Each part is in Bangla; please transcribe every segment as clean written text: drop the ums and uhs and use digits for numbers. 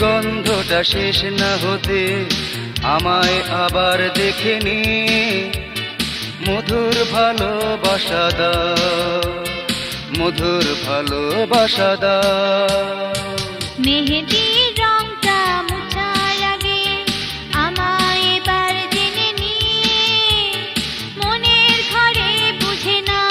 গন্ধটা শেষ না হতে আমায় আবার দেখে নি, মধুর ভালোবাসা দাও, মধুর ভালোবাসা দাও। মেহেদির রংটা মুছার আগে আমায় এবার জেনে নিয়ে মনের ঘরে বুঝে নাও।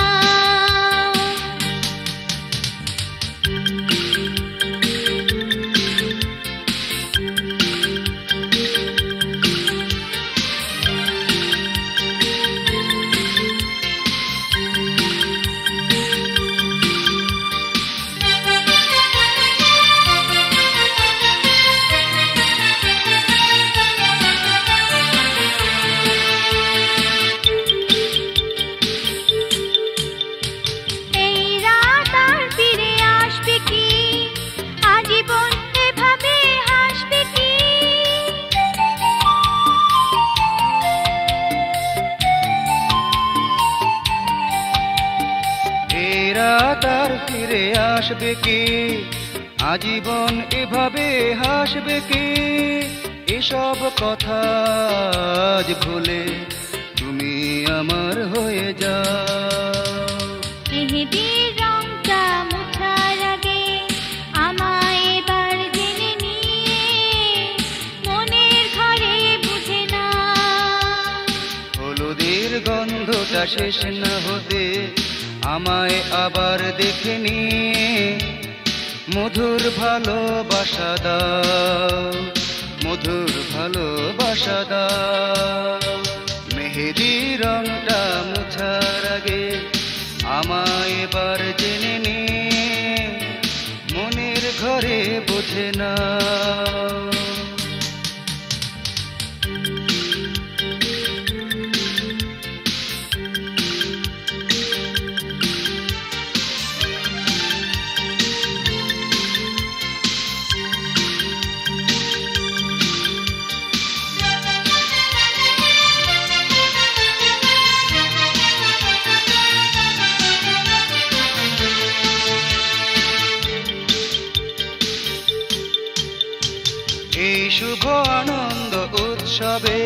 তার ফিরে আসবে কি, আজীবন এভাবে হাসবে কি? এসব কথা আজ ভুলে তুমি আমার হয়ে যাও। মেহেদির রংটা মুছার আগে আমায় এবার জেনে নিয়ে মনের ঘরে বুঝে নাও। হলুদের গন্ধটা শেষ না হতে আমায় আবার দেখে নি, মধুর ভালোবাসা দাও, মধুর ভালোবাসা দাও। মেহেদি রংটা মুছার আগে আমায় এবার জেনে নি, মনের ঘরে বোঝে না। এই শুভ আনন্দ উৎসবে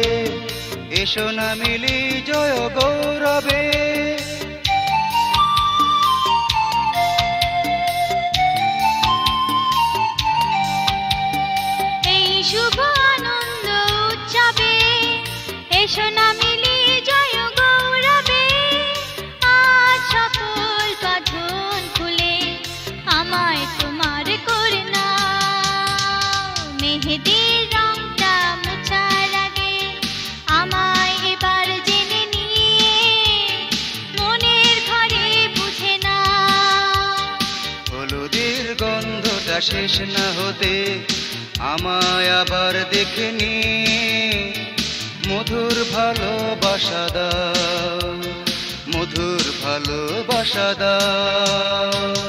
এসো না মিলি জয় গৌরবে। এই শুভ আনন্দ উৎসবে এসো না মিলি জয় গৌরবে। আজ সকল বাঁধন খুলে আমায় তোমার করে নাও। মেহেদির রংটা মুছার আগে আমায় এবার জেনে নিয়ে মনের ঘরে বুঝে নাও। হলুদের গন্ধটা শেষ না হতে আমায় আবার দেখে নি, মধুর ভালোবাসা দাও, মধুর ভালোবাসা দাও।